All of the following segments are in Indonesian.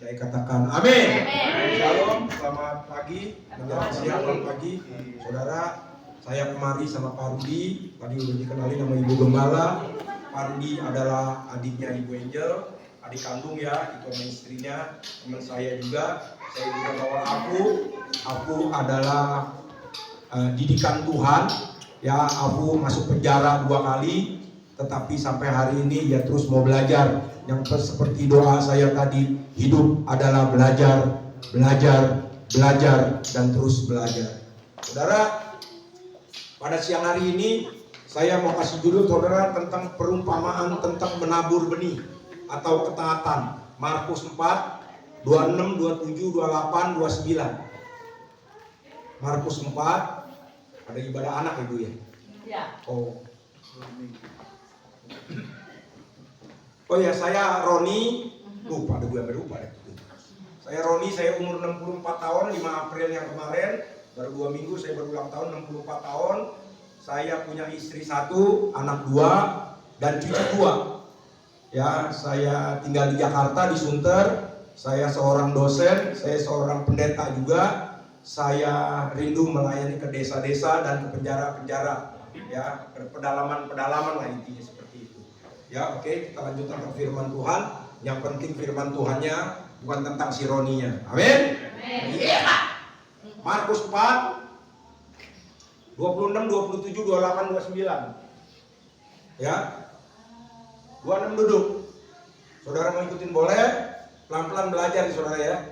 Saya katakan amin. Shalom, selamat pagi, menjelang siang, selamat pagi. Saudara, saya kemari sama Pak Rudi. Tadi udah dikenali nama Ibu Gembala. Pak Rudi adalah adiknya Ibu Angel, adik kandung ya, itu sama istrinya, teman saya juga. Saya juga bawa Aku adalah didikan Tuhan. Ya, Aku masuk penjara 2 kali, tetapi sampai hari ini dia terus mau belajar. Yang seperti doa saya tadi, hidup adalah belajar, dan terus belajar. Saudara, pada siang hari ini saya mau kasih judul saudara tentang perumpamaan tentang menabur benih atau ketaatan. Markus 4, 26, 27, 28, 29. Markus 4, ada ibadah anak Ibu ya? Ya. Oh ya, saya Roni, lupa deh. Saya Roni, saya umur 64 tahun, 5 April yang kemarin, baru 2 minggu saya berulang tahun, 64 tahun. Saya punya istri 1, anak 2, dan cucu 2. Ya, saya tinggal di Jakarta, di Sunter. Saya seorang dosen, saya seorang pendeta juga. Saya rindu melayani ke desa-desa dan ke penjara-penjara. Ya, ke pedalaman-pedalaman lah intinya seperti itu. Ya, oke, kita lanjutkan ke firman Tuhan. Yang penting firman Tuhannya, bukan tentang si Roninya. Amin. Iya. Markus 4 26, 27, 28, 29. Ya. 26 duduk. Saudara mau ikutin boleh? Pelan-pelan belajar nih saudara ya.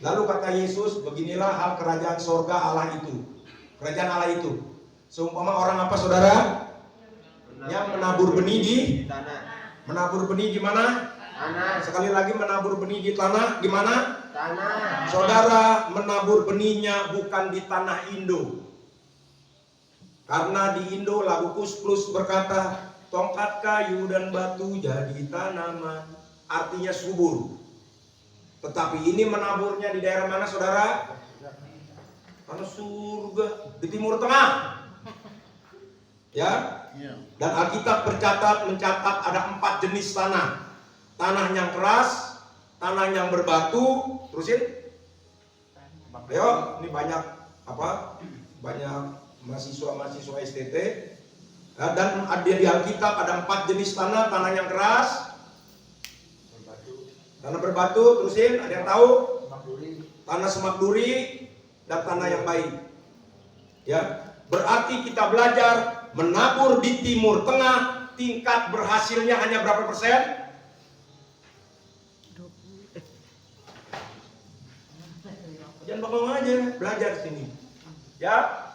Lalu kata Yesus, beginilah hal kerajaan sorga Allah itu. Kerajaan Allah itu seumpama orang apa saudara? Yang menabur benih di tanah. Menabur benih di mana? Tanah. Sekali lagi, menabur benih di tanah, di mana? Tanah. Saudara menabur benihnya bukan di tanah Indo. Karena di Indo lagu Kus-Plus berkata, tongkat kayu dan batu jadi tanaman. Artinya subur. Tetapi ini menaburnya di daerah mana saudara? Tanah surga, di Timur Tengah. Ya. Dan Alkitab mencatat ada 4 jenis tanah. Tanah yang keras, tanah yang berbatu, terusin. Ayo, ini banyak banyak mahasiswa STT. Dan di Alkitab ada 4 jenis tanah. Tanah yang keras, tanah berbatu, terusin. Ada yang tahu? Tanah semak duri, dan tanah yang baik. Ya, berarti kita belajar menabur di Timur Tengah, tingkat berhasilnya hanya berapa persen? 20. Jangan bengong aja, belajar sini. Ya,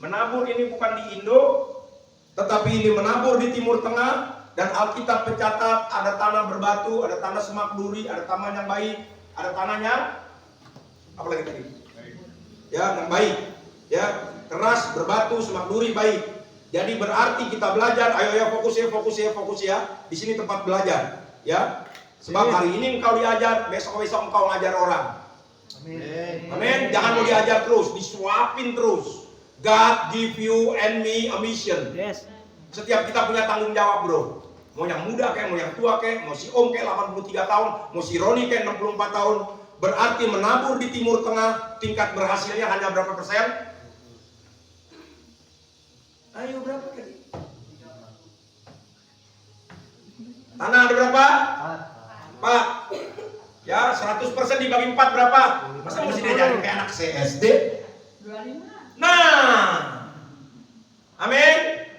menabur ini bukan di Indo, tetapi ini menabur di Timur Tengah. Dan Alkitab mencatat ada tanah berbatu, ada tanah semak duri, ada tanah yang baik, ada tanahnya apa lagi tadi? Ya, yang baik. Ya, keras, berbatu, semak duri, baik. Jadi berarti kita belajar, ayo fokus ya. Di sini tempat belajar, ya. Sebab hari ini engkau diajar, besok-besok engkau ngajar orang. Amin. Jangan mau diajar terus, disuapin terus. God give you and me a mission. Yes. Setiap kita punya tanggung jawab, bro. Mau yang muda kayak, mau yang tua kayak, mau si Om kayak 83 tahun, mau si Roni kayak 64 tahun. Berarti menabur di Timur Tengah, tingkat berhasilnya hanya berapa persen? Ayo berapa tadi? Tanah ada berapa? 4. Ya, 100% dibagi 4 berapa? Masa mesti diajarin kayak anak CSD? 25. Nah. Amin.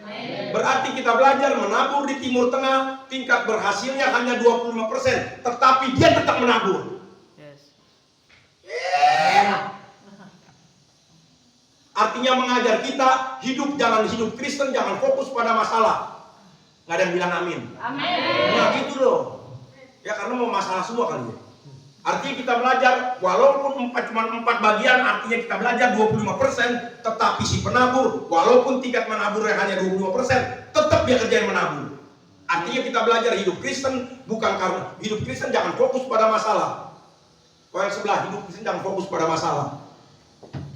Berarti kita belajar menabur di Timur Tengah, tingkat berhasilnya hanya 25%, tetapi dia tetap menabur. Artinya mengajar kita hidup, jangan hidup Kristen, jangan fokus pada masalah. Nggak ada yang bilang amin. Amin. Nah gitu loh. Ya karena mau masalah semua kali ya. Artinya kita belajar, walaupun cuma 4 bagian, artinya kita belajar 25%, tetapi si penabur, walaupun tingkat menaburnya hanya 25%, tetap dia kerjain menabur. Artinya kita belajar hidup Kristen, bukan karena hidup Kristen jangan fokus pada masalah. Kalau yang sebelah, hidup Kristen jangan fokus pada masalah.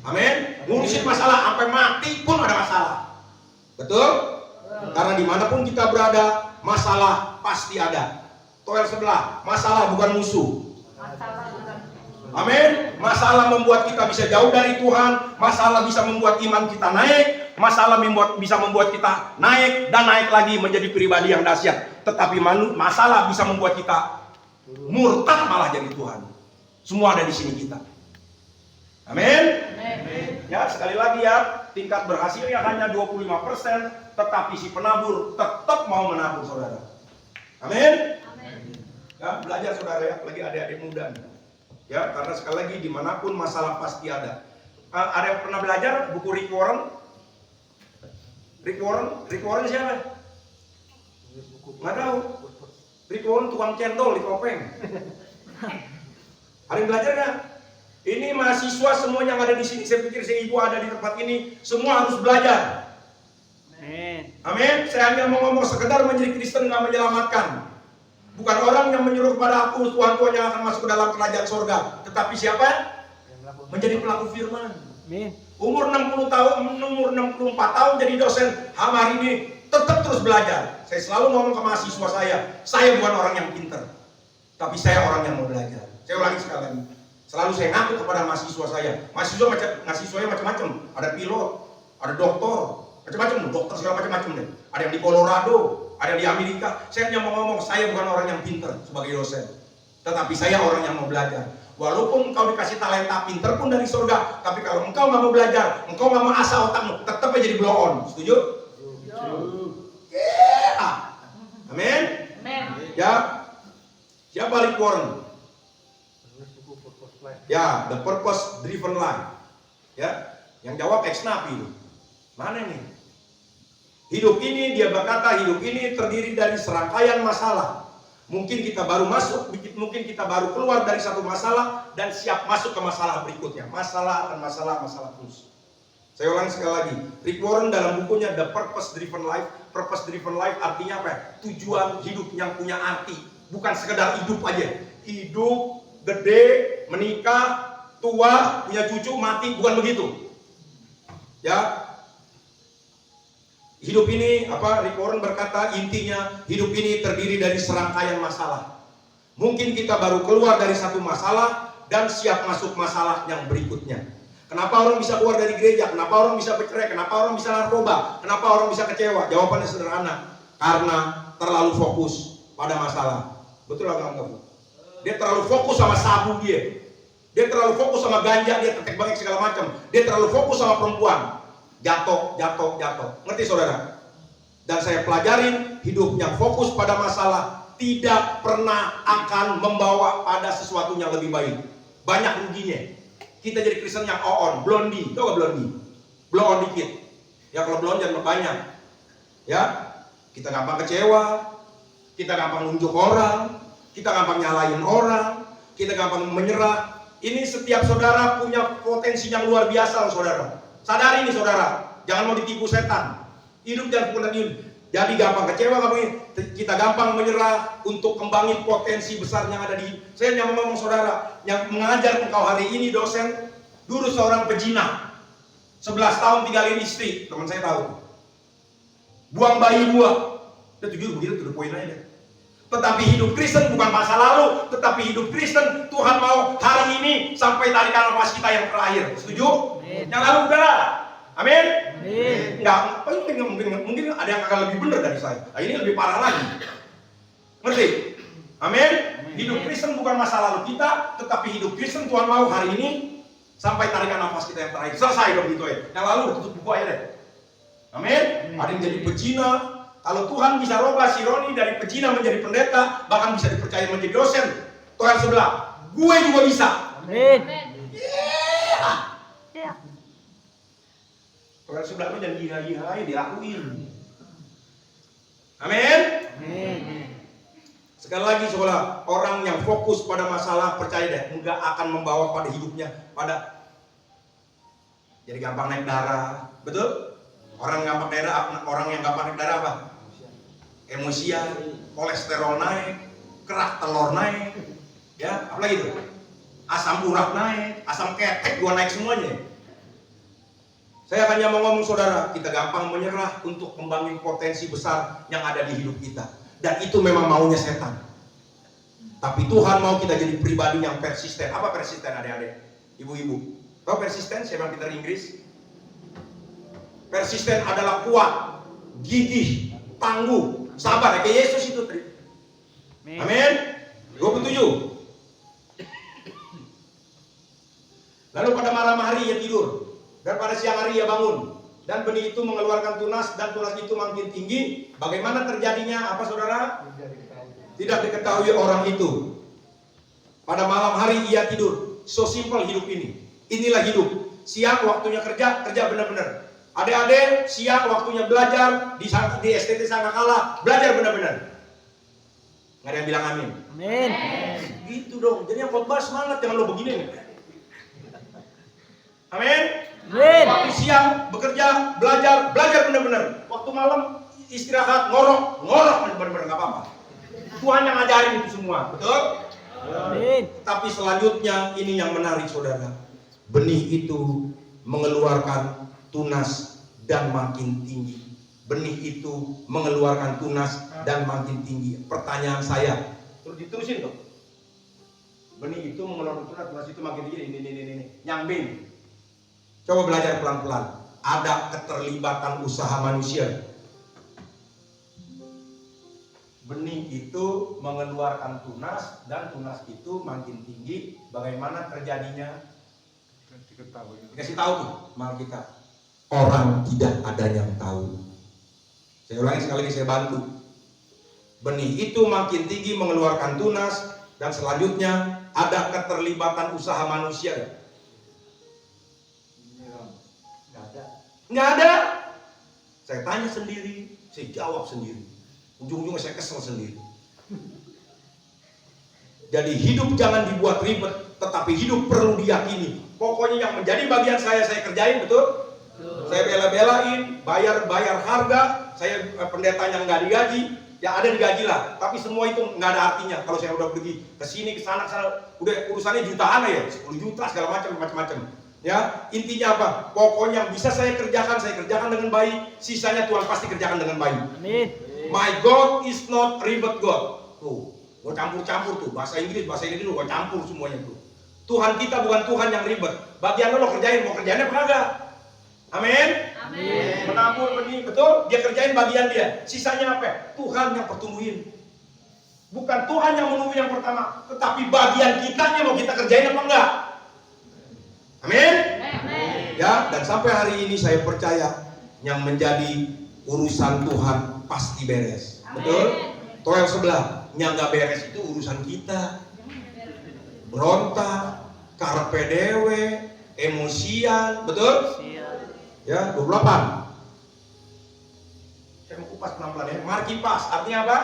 Amin. Ngurusin masalah sampai mati pun ada masalah. Betul? Karena dimanapun kita berada, masalah pasti ada. Toel sebelah, masalah bukan musuh. Masalah bukan Amin. Masalah membuat kita bisa jauh dari Tuhan, masalah bisa membuat iman kita naik, masalah bisa membuat kita naik dan naik lagi menjadi pribadi yang dahsyat. Tetapi masalah bisa membuat kita murtad malah jadi Tuhan. Semua ada di sini kita. Amin. Ya, sekali lagi ya, tingkat berhasilnya hanya 25%, tetapi si penabur tetap mau menabur, saudara. Amin. Ya, belajar saudara ya, lagi adik-adik muda nih. Ya, karena sekali lagi dimanapun masalah pasti ada. Ada yang pernah belajar buku Rick Warren? Rick Warren siapa? Nggak tahu. Rick Warren tukang cendol di Kopeng. Ada yang belajar nggak? Ini mahasiswa semua yang ada di sini. Saya pikir saya ibu ada di tempat ini, semua harus belajar. Amin. Saya hanya mau ngomong sekedar menjadi Kristen nggak menyelamatkan. Bukan orang yang menyuruh kepada aku, Tuhan yang akan masuk ke dalam kerajaan surga. Tetapi siapa? Menjadi pelaku firman. Umur 60 tahun, umur 64 tahun jadi dosen. Hari ini tetap terus belajar. Saya selalu ngomong ke mahasiswa saya bukan orang yang pintar, tapi saya orang yang mau belajar. Saya ulangi sekali lagi. Selalu saya ngaku kepada mahasiswa saya. Mahasiswanya macam-macam. Ada pilot, ada doktor, macam-macam. Dokter segala macam-macam deh. Ada yang di Colorado, ada yang di Amerika. Saya hanya mau ngomong, saya bukan orang yang pintar sebagai dosen, tetapi saya orang yang mau belajar. Walaupun engkau dikasih talenta pintar pun dari surga, tapi kalau engkau nggak mau belajar, engkau nggak mau asah otakmu, tetap aja jadi blow on. Setuju? Yeah. Amin. Ya. Siapa Rick Warren? Ya, the purpose driven life. Ya, yang jawab ex-napi itu. Mana nih? Hidup ini, dia berkata, hidup ini terdiri dari serangkaian masalah. Mungkin kita baru masuk, mungkin kita baru keluar dari satu masalah dan siap masuk ke masalah berikutnya. Masalah dan masalah terus. Saya ulang sekali lagi. Rick Warren dalam bukunya The Purpose Driven Life. Purpose Driven Life artinya apa? Tujuan hidup yang punya arti. Bukan sekedar hidup aja. Hidup, gede, menikah, tua, punya cucu, mati. Bukan begitu. Ya. Hidup ini, Rick Warren berkata, intinya hidup ini terdiri dari serangkaian masalah. Mungkin kita baru keluar dari satu masalah dan siap masuk masalah yang berikutnya. Kenapa orang bisa keluar dari gereja? Kenapa orang bisa bercerai? Kenapa orang bisa narkoba? Kenapa orang bisa kecewa? Jawabannya sederhana. Karena terlalu fokus pada masalah. Betul nggak kamu? Dia terlalu fokus sama sabu dia. Dia terlalu fokus sama ganja, dia tetek bangik segala macam. Dia terlalu fokus sama perempuan. Jatuh. Ngerti saudara? Dan saya pelajarin, hidup yang fokus pada masalah tidak pernah akan membawa pada sesuatu yang lebih baik. Banyak ruginya. Kita jadi Kristen yang on, blondie. Tahu gak blondie? Blow on dikit. Ya kalau blonde jangan banyak. Ya, kita gampang kecewa, kita gampang nunjuk orang, kita gampang nyalain orang, kita gampang menyerah. Ini setiap saudara punya potensi yang luar biasa, saudara. Sadari ini saudara, jangan mau ditipu setan. Hidup jangan pernah jadi gampang kecewa, kita gampang menyerah untuk kembangin potensi besar yang ada di. Saya yang ngomong saudara, yang mengajar engkau hari ini dosen, dulu seorang pejina, 11 tahun tinggalin istri, teman saya tahu. Buang bayi 2, dia jujur begitu, to the point aja. Tetapi hidup Kristen bukan masa lalu, tetapi hidup Kristen Tuhan mau hari ini sampai tarikan nafas kita yang terakhir. Setuju? Yang lalu udah. Amin. Enggak, mungkin ada yang akan lebih benar dari saya. Nah, ini lebih parah lagi. Ngerti? Amin. Hidup Kristen bukan masa lalu kita, tetapi hidup Kristen Tuhan mau hari ini sampai tarikan nafas kita yang terakhir. Selesai dong gitu ya. Yang lalu tutup buku aja deh. Amin. Ada yang jadi pejina. Kalau Tuhan bisa rubah si Roni dari pejina menjadi pendeta, bahkan bisa dipercaya menjadi dosen, Tuhan sebelah, gue juga bisa. Amin. Tuhan sebelah lu jangan gila-gila aja dilakuin. Amin. Sekali lagi sekolah, orang yang fokus pada masalah, percaya deh, enggak akan membawa pada hidupnya pada jadi gampang naik darah. Betul? Orang yang gampang naik darah apa? Emosian, kolesterol naik, kerak telur naik, ya, apalagi itu? Asam urat naik, asam ketek gua naik semuanya. Saya hanya mau ngomong saudara, kita gampang menyerah untuk kembangin potensi besar yang ada di hidup kita. Dan itu memang maunya setan. Tapi Tuhan mau kita jadi pribadi yang persisten. Apa persisten adik-adik? Ibu-ibu. Tahu persisten? Saya bilang Peter Inggris. Persisten adalah kuat, gigih, tangguh, sabar. Kayak Yesus itu. Amin. 27. Lalu pada malam hari ia tidur, dan pada siang hari ia bangun. Dan benih itu mengeluarkan tunas, dan tunas itu makin tinggi. Bagaimana terjadinya? Apa saudara? Tidak diketahui orang itu. Pada malam hari ia tidur. So simple hidup ini. Inilah hidup. Siang waktunya kerja, kerja benar-benar. Adik-adik, siang waktunya belajar di STT Sangkakala, belajar benar-benar. Nggak ada yang bilang amin. Amin. Gitu dong. Jadi yang khotbah semangat, jangan lo begini nih. Amin. Amin. Waktu siang bekerja, belajar benar-benar. Waktu malam istirahat, ngorok benar-benar nggak apa-apa. Tuhan yang ngajarin itu semua, betul? Amin. Tapi selanjutnya ini yang menarik saudara. Benih itu mengeluarkan tunas dan makin tinggi. Benih itu mengeluarkan tunas dan makin tinggi. Pertanyaan saya, terus diterusin tuh. Benih itu mengeluarkan tunas itu makin tinggi. Ini. Nyambing. Coba belajar pelan-pelan. Ada keterlibatan usaha manusia. Benih itu mengeluarkan tunas dan tunas itu makin tinggi. Bagaimana terjadinya? Dikasih tahu tuh mal kita. Orang tidak ada yang tahu. Saya ulangi sekali lagi, saya bantu. Benih itu makin tinggi mengeluarkan tunas dan selanjutnya ada keterlibatan usaha manusia. Nggak ada. Saya tanya sendiri, saya jawab sendiri. Ujung-ujungnya saya kesel sendiri. Jadi hidup jangan dibuat ribet, tetapi hidup perlu diyakini. Pokoknya yang menjadi bagian saya kerjain, betul? Saya bela-belain, bayar harga. Saya pendetanya nggak digaji, ya ada digaji lah. Tapi semua itu nggak ada artinya. Kalau saya udah pergi ke sini, ke sana, udah urusannya jutaan ya, 10 juta segala macam. Ya, intinya apa? Pokoknya yang bisa saya kerjakan dengan baik. Sisanya Tuhan pasti kerjakan dengan baik. Amin. My God is not ribet God. Tuh, gua campur-campur tuh. Bahasa Inggris gua campur semuanya tuh. Tuhan kita bukan Tuhan yang ribet. Bagian lo kerjain, mau kerjainnya apa enggak? Amin. Amin. Menabur benih, betul? Dia kerjain bagian dia. Sisanya apa? Tuhan yang pertumbuhin. Bukan Tuhan yang menumbuh yang pertama, tetapi bagian kitanya mau kita kerjain apa enggak? Amin. Ya, dan sampai hari ini saya percaya yang menjadi urusan Tuhan pasti beres. Betul? Toel sebelah, yang nggak beres itu urusan kita. Berontak, karpe dewe, emosian, betul? Ya, 28. Saya mau kupas pelan-pelan ya. Mari kipas, artinya apa?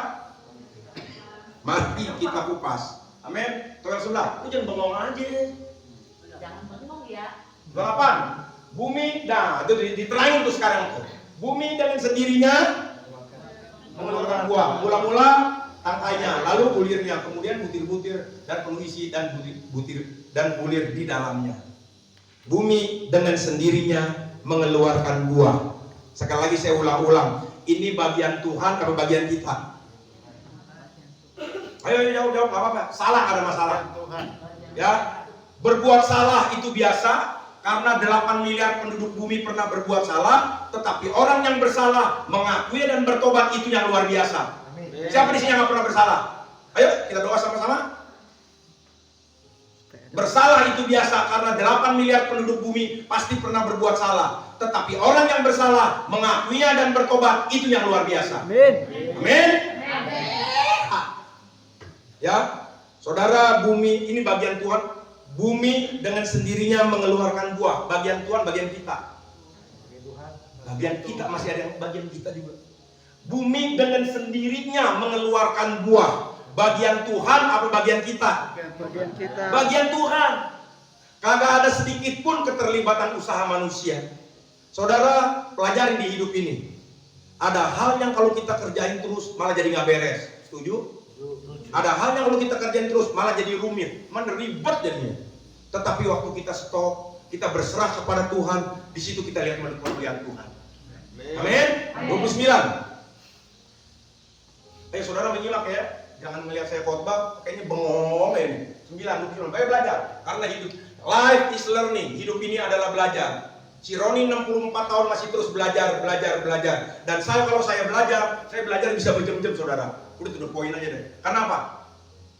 Mari kita kupas. Amin. Toel sebelah, lu jangan bengong aja. Jangan bengong ya. 28. Bumi, nah itu diterangin tuh sekarang tuh. Bumi dengan sendirinya mengeluarkan buah. Mula-mula tangkainya, lalu bulirnya, kemudian butir-butir dan penuh isi dan butir dan bulir di dalamnya. Bumi dengan sendirinya mengeluarkan buah. Sekali lagi saya ulang-ulang, ini bagian Tuhan atau bagian kita? Ayo jawab, nggak apa-apa. Salah, ada masalah. Ya, berbuat salah itu biasa. Karena 8 miliar penduduk bumi pernah berbuat salah, tetapi orang yang bersalah mengakui dan bertobat itu yang luar biasa. Siapa di sini yang nggak pernah bersalah? Ayo kita doa sama-sama. Bersalah itu biasa karena 8 miliar penduduk bumi pasti pernah berbuat salah, tetapi orang yang bersalah mengakuinya dan bertobat itu yang luar biasa. Amin. Amin. Ya, saudara, bumi ini bagian Tuhan. Bumi dengan sendirinya mengeluarkan buah. Bagian Tuhan, bagian kita. Bagian kita masih ada yang bagian kita juga. Bumi dengan sendirinya mengeluarkan buah. Bagian Tuhan apa bagian kita? Bagian kita. Bagian Tuhan. Kagak ada sedikit pun keterlibatan usaha manusia. Saudara, pelajarin di hidup ini. Ada hal yang kalau kita kerjain terus malah jadi nggak beres. Setuju? Ada hal yang kalau kita kerjain terus malah jadi rumit, mana ribet jadinya. Tetapi waktu kita stop, kita berserah kepada Tuhan, di situ kita lihat kemuliaan Tuhan. Amin. 29. Ayo saudara menyimak ya. Jangan melihat saya khotbah, kayaknya bengong ini. 9, baik belajar. Karena hidup, life is learning. Hidup ini adalah belajar. Si Roni 64 tahun masih terus belajar. Dan kalau saya belajar bisa berjam-jam saudara. Udah to the point aja deh. Karena apa?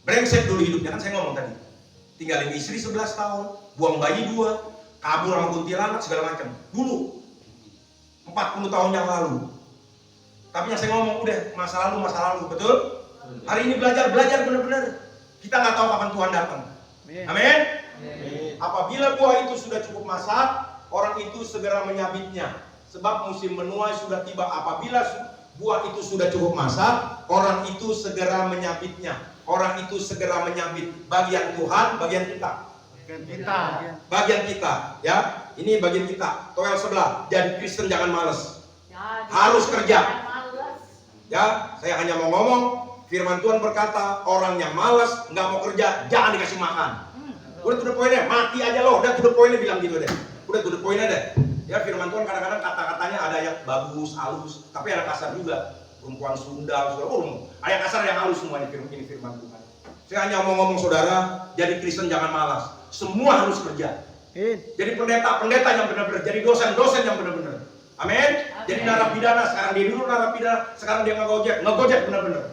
Brengsek dulu hidupnya, kan saya ngomong tadi. Tinggalin istri 11 tahun, buang bayi 2, kabur sama kuntilanak segala macam. Dulu 40 tahun yang lalu. Tapi yang saya ngomong udah masa lalu, betul? Hari ini belajar benar-benar. Kita nggak tahu kapan Tuhan datang. Amin. Apabila buah itu sudah cukup masak, orang itu segera menyabitnya. Sebab musim menuai sudah tiba. Apabila buah itu sudah cukup masak, orang itu segera menyabitnya. Orang itu segera menyabit. Bagian Tuhan, bagian kita. Bagian kita, ya. Ini bagian kita. Toel sebelah. Jadi Kristen jangan males. Harus kerja. Ya, saya hanya mau ngomong. Firman Tuhan berkata, orang yang malas nggak mau kerja, jangan dikasih makan. Udah to the point deh, mati aja loh. Udah to the point bilang gitu deh. Udah to the point deh. Ya, firman Tuhan kadang-kadang kata-katanya ada yang bagus, halus, tapi ada kasar juga. Perempuan Sunda, ada yang kasar, yang halus semuanya. Ini firman Tuhan. Saya hanya mau ngomong saudara, jadi Kristen jangan malas. Semua harus kerja. Jadi pendeta yang benar-benar, jadi dosen yang benar-benar. Amin. Jadi narapidana, sekarang dia dulu narapidana, sekarang dia ngegojek benar-benar.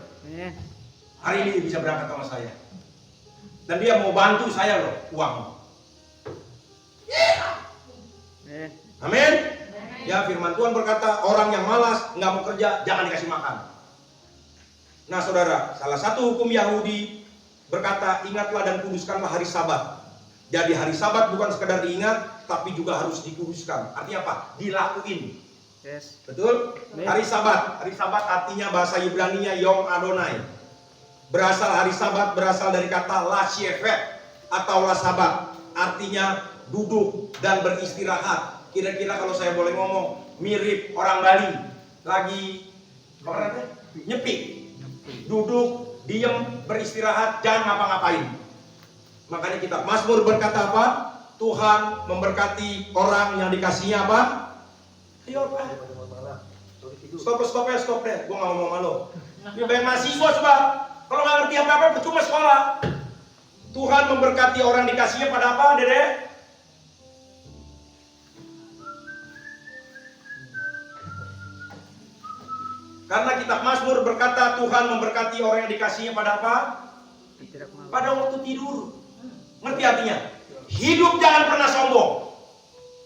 Hari ini bisa berangkat sama saya. Dan dia mau bantu saya loh, uang. Amin. Ya, firman Tuhan berkata, orang yang malas nggak mau kerja, jangan dikasih makan. Nah saudara, salah satu hukum Yahudi berkata, ingatlah dan kuduskanlah hari Sabat. Jadi hari Sabat bukan sekedar diingat, tapi juga harus dikuduskan. Artinya apa? Dilakuin. Yes. Betul? Hari Sabat artinya bahasa Ibraninya Yom Adonai. Hari Sabat berasal dari kata la shevet atau la Sabat. Artinya duduk dan beristirahat. Kira-kira kalau saya boleh ngomong, mirip orang Bali lagi nyepi, duduk, diem, beristirahat, jangan ngapa-ngapain. Makanya kitab Mazmur berkata apa? Tuhan memberkati orang yang dikasihnya apa? Ayo apa? Stop deh, gue gak ngomong sama lo. Ini banyak mahasiswa coba. Kalau gak ngerti apa-apa, percuma sekolah. Tuhan memberkati orang dikasihnya pada apa, Dede? Karena kitab Mazmur berkata Tuhan memberkati orang yang dikasihnya pada apa? Pada waktu tidur. Ngerti artinya? Hidup jangan pernah sombong.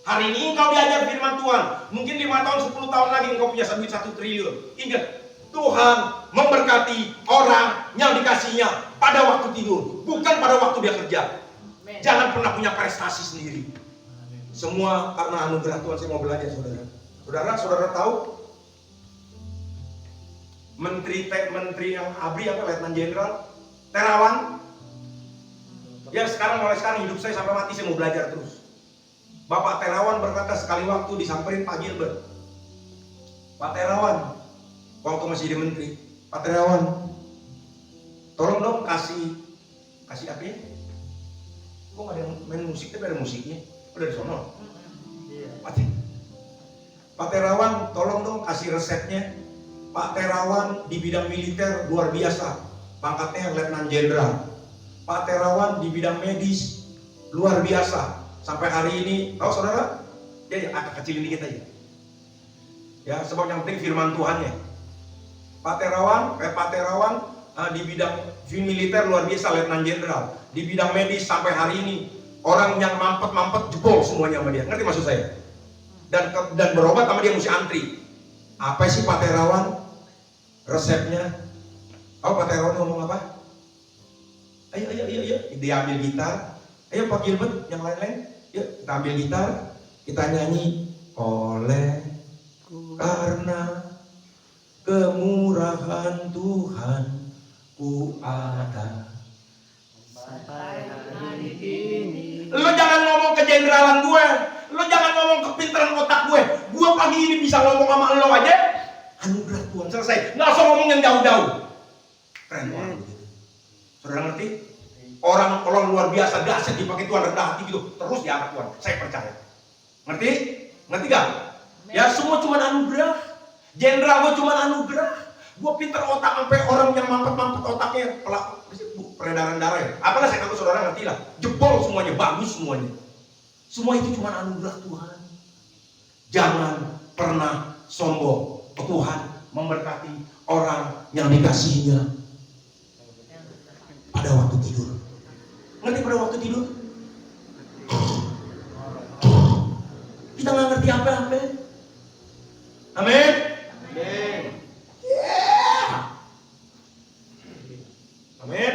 Hari ini engkau diajar firman Tuhan. Mungkin 5 tahun, 10 tahun lagi engkau punya duit 1 triliun. Ingat, Tuhan memberkati orang yang dikasihnya pada waktu tidur, bukan pada waktu dia kerja. Jangan pernah punya prestasi sendiri. Semua karena anugerah Tuhan. Saya mau belajar saudara. Saudara tahu menteri yang ABRI apa, Letnan Jenderal Terawan, ya mulai sekarang hidup saya sampai mati saya mau belajar terus. Bapak Terawan berkata sekali waktu disamperin Pak Gilbert, Pak Terawan waktu masih di menteri, Pak Terawan tolong dong kasih apa ya? Kok nggak ada yang main musik, tapi ada musiknya, udah di sono. Pak Terawan tolong dong kasih resepnya. Pak Terawan di bidang militer luar biasa, pangkatnya Letnan Jenderal. Pak Terawan di bidang medis luar biasa. Sampai hari ini, tahu saudara? Ya agak kecilin dikit aja. Ya, sebab yang penting firman Tuhannya. Pak Terawan di bidang militer luar biasa, Letnan Jenderal. Di bidang medis sampai hari ini orang yang mampet jebol semuanya sama dia. Ngerti maksud saya? Dan berobat sama dia mesti antri. Apa sih Pak Terawan? Resepnya? Pak Terawan ngomong apa? Ayo, dia ambil gitar. Ayo Pak Gilbert, yang lain-lain. Yuk, kita ambil gitar, kita nyanyi. Oleh karena kemurahan Tuhan ku ada sampai hari ini. Lo jangan ngomong kejeneralan gue, lo jangan ngomong kepintaran otak gue. Gue pagi ini bisa ngomong sama lo aja, anugerah Tuhan, selesai. Nggak usah ngomong yang jauh-jauh. Keren banget gitu. Saudara ngerti? Orang luar biasa, dahsyat dipakai Tuhan, rendah hati gitu, terus diangkat Tuhan. Saya percaya. Ngerti gak? Ya semua cuma anugerah. Jenderal gue cuma anugerah. Gua pinter otak sampai orang yang mampet-mampet otaknya peredaran darah ya. Apalah saya tahu saudara ngerti lah. Jebol semuanya, bagus semuanya. Semua itu cuma anugerah Tuhan. Jangan pernah sombong. Tuhan memberkati orang yang dikasihinya pada waktu tidur. Ngerti pada waktu tidur? Kita nggak ngerti apa-apa. Amin. Amin.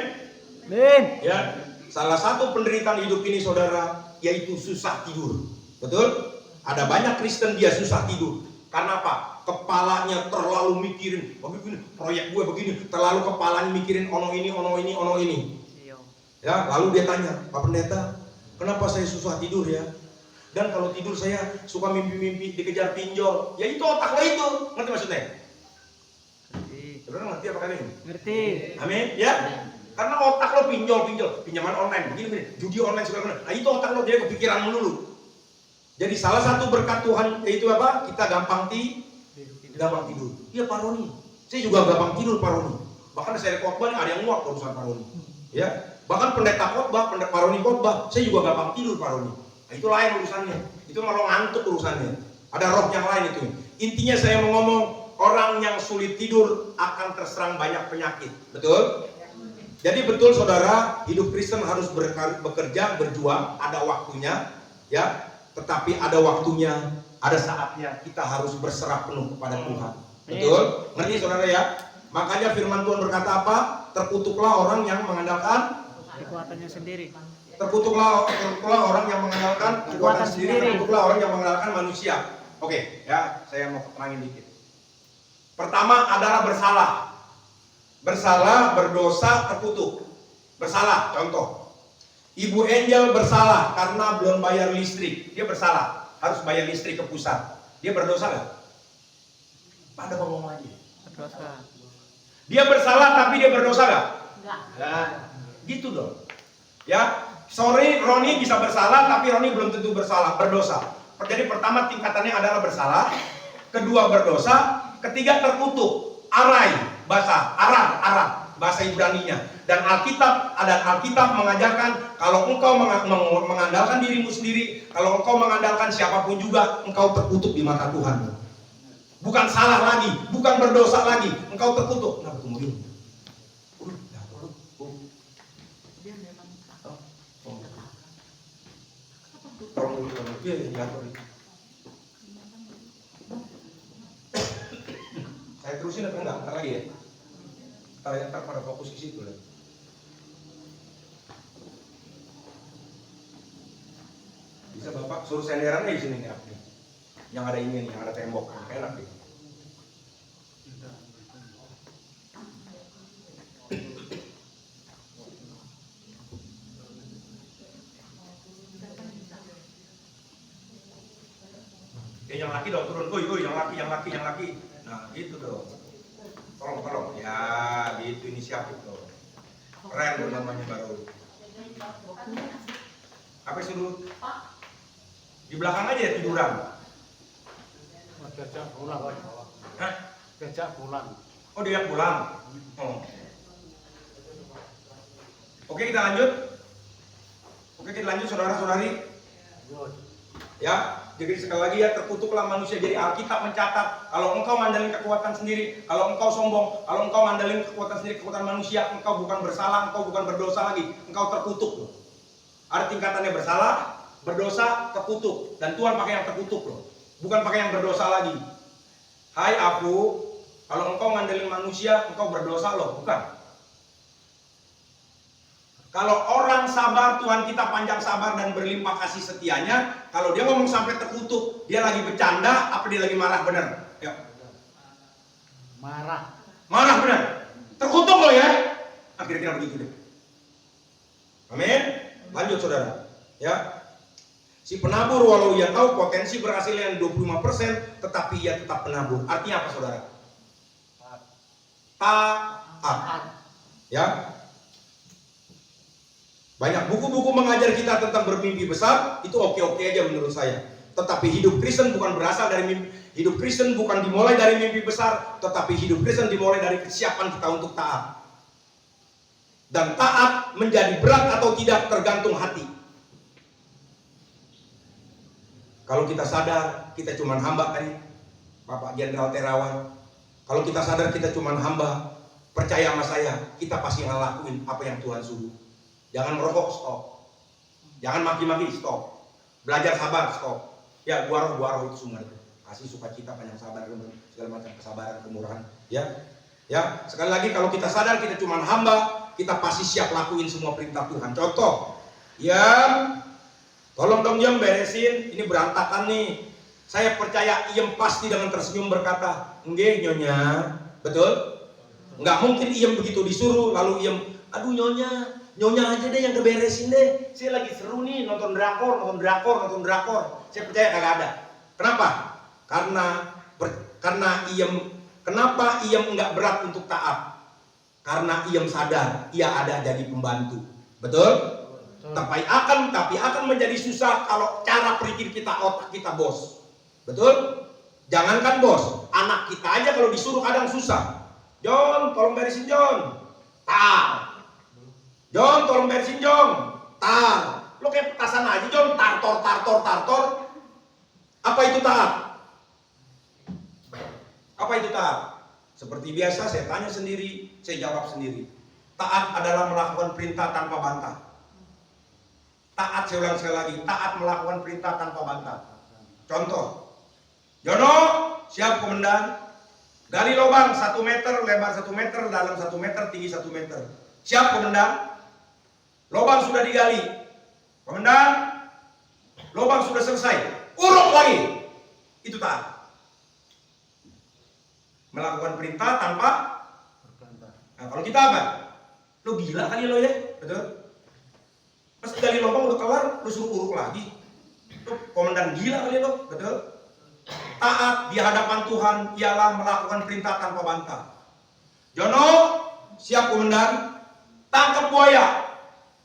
Amin. Ya, salah satu penderitaan hidup ini saudara yaitu susah tidur. Betul? Ada banyak Kristen dia susah tidur. Karena apa? Kepalanya terlalu mikirin, begini, proyek gue begini, terlalu kepalanya mikirin ono ini. Ya, lalu dia tanya, Pak Pendeta, kenapa saya susah tidur ya? Dan kalau tidur saya suka mimpi-mimpi dikejar pinjol. Ya itu otak lo itu. Ngerti maksudnya? Saudara ngerti apa kali ini? Ngerti. Amin, ya. Karena otak lo pinjaman online, begini, judi online segala macam. Nah itu otak lo dia kepikiran dulu. Jadi salah satu berkat Tuhan yaitu apa? Kita gampang tidur. Iya Pak Roni, saya juga gampang tidur Pak Roni. Bahkan saya khotbah ada yang muak urusan Pak Roni. Ya, bahkan pendeta khotbah, Pak Roni khotbah, saya juga gampang tidur Pak Roni. Nah, itu lain urusannya. Itu malah ngantuk urusannya. Ada roh yang lain itu. Intinya saya mau ngomong, orang yang sulit tidur akan terserang banyak penyakit. Betul? Jadi betul saudara, hidup Kristen harus bekerja, berjuang, ada waktunya, ya. Tetapi ada waktunya, ada saatnya kita harus berserah penuh kepada Tuhan. Betul? Ngerti saudara ya? Makanya firman Tuhan berkata apa? Terkutuklah orang yang mengandalkan Kekuatannya sendiri. Terkutuklah orang yang mengandalkan kekuatan sendiri, terkutuklah orang yang mengandalkan manusia. Oke, ya, saya mau terangin dikit. Pertama adalah bersalah. Bersalah, berdosa, terkutuk. Bersalah, contoh. Ibu Angel bersalah karena belum bayar listrik. Dia bersalah, harus bayar listrik ke pusat. Dia berdosa nggak? Pada ngomong aja. Berdosa. Dia bersalah tapi dia berdosa nggak? Enggak. Gitu dong. Ya, sorry Roni bisa bersalah tapi Roni belum tentu berdosa. Jadi pertama tingkatannya adalah bersalah, kedua berdosa, ketiga terkutuk, arai, arah, bahasa Ibraninya. Dan Alkitab mengajarkan kalau engkau mengandalkan dirimu sendiri, kalau engkau mengandalkan siapapun juga, engkau terkutuk di mata Tuhan. Bukan salah lagi, bukan berdosa lagi, engkau terkutuk. Nah, tungguin. Saya terusin atau enggak? Ntar lagi ya. Ntar pada fokus ke situ lah. Bisa Bapak suruh senderan aja di sini nih, yang ada ini nih, yang ada tembok, enak deh. Yang laki dong turun, yang laki. Nah gitu dong. Tolong. Ya gitu inisiatif dong. Keren dong namanya baru. Apa suruh? Di belakang aja ya tiduran. Diajak pulang. Hah? Diajak pulang. Oh dia pulang. Oh. Oke kita lanjut saudara-saudari. Ya, jadi sekali lagi ya, terkutuklah manusia. Jadi Alkitab mencatat kalau engkau mandalin kekuatan sendiri, kalau engkau sombong, kalau engkau mandalin kekuatan sendiri, kekuatan manusia, engkau bukan bersalah, engkau bukan berdosa lagi, engkau terkutuk loh. Ada tingkatannya bersalah, berdosa, terkutuk. Dan Tuhan pakai yang terkutuk loh, bukan pakai yang berdosa lagi. Hai aku, kalau engkau mandalin manusia, engkau berdosa loh, bukan. Kalau orang sabar, Tuhan kita panjang sabar dan berlimpah kasih setianya. Kalau dia ngomong sampai terkutuk, dia lagi bercanda, apa dia lagi marah benar? Ya. Marah benar. Terkutuk loh ya. Nah, kira-kira begitu deh. Amin. Lanjut saudara. Ya. Si penabur walau ia tahu potensi berhasilnya 25%, tetapi ia tetap penabur. Artinya apa saudara? Taat. Ya. Banyak buku-buku mengajar kita tentang bermimpi besar, itu oke-oke aja menurut saya. Tetapi hidup Kristen bukan berasal dari mimpi. Hidup Kristen bukan dimulai dari mimpi besar, tetapi hidup Kristen dimulai dari kesiapan kita untuk taat. Dan taat menjadi berat atau tidak tergantung hati. Kalau kita sadar kita cuma hamba tadi, Bapak Jenderal Terawan. Kalau kita sadar kita cuma hamba, percaya sama saya, kita pasti ngelakuin apa yang Tuhan suruh. Jangan merokok, stop. Jangan maki-maki, stop. Belajar sabar, stop. Ya, gua roh itu semua. Kasih sukacita, panjang sabar, segala macam kesabaran, kemurahan. Ya. Sekali lagi kalau kita sadar kita cuma hamba, kita pasti siap lakuin semua perintah Tuhan. Contoh, ya, tolong dong Iem beresin, ini berantakan nih. Saya percaya Iem pasti dengan tersenyum berkata, "Nggih Nyonya." Betul? Nggak mungkin Iem begitu disuruh lalu Iem, "Aduh Nyonya aja deh yang keberesin deh. Saya lagi seru nih nonton drakor. Saya percaya kagak ada. Kenapa? Karena Iem, kenapa Iem nggak berat untuk taat? Karena Iem sadar ia ada jadi pembantu. Betul? Tapi akan menjadi susah kalau cara berpikir kita, otak kita bos. Betul? Jangankan bos, anak kita aja kalau disuruh kadang susah. John, tolong beresin John. Tar. John, tolong beresin John. Tar. Lo kayak petasan aja John, tartor. Apa itu taat? Apa itu taat? Seperti biasa saya tanya sendiri, saya jawab sendiri. Taat adalah melakukan perintah tanpa bantah. Taat, saya ulang sekali lagi, taat melakukan perintah tanpa bantah. Contoh, Jono, siap komandan. Gali lubang 1 meter, lebar 1 meter, dalam 1 meter, tinggi 1 meter. Siap komandan. Lubang sudah digali. Komandan, lubang sudah selesai. Uruk lagi. Itu taat. Melakukan perintah tanpa berbantah. Nah, kalau kita apa? Lo gila kali lo ya, betul? Pas gali lubang udah kelar, lo suruh uruk lagi. Lo komandan gila kali lo, betul? Taat di hadapan Tuhan ialah melakukan perintah tanpa bantah. Jono, siap komandan. Tangkap buaya.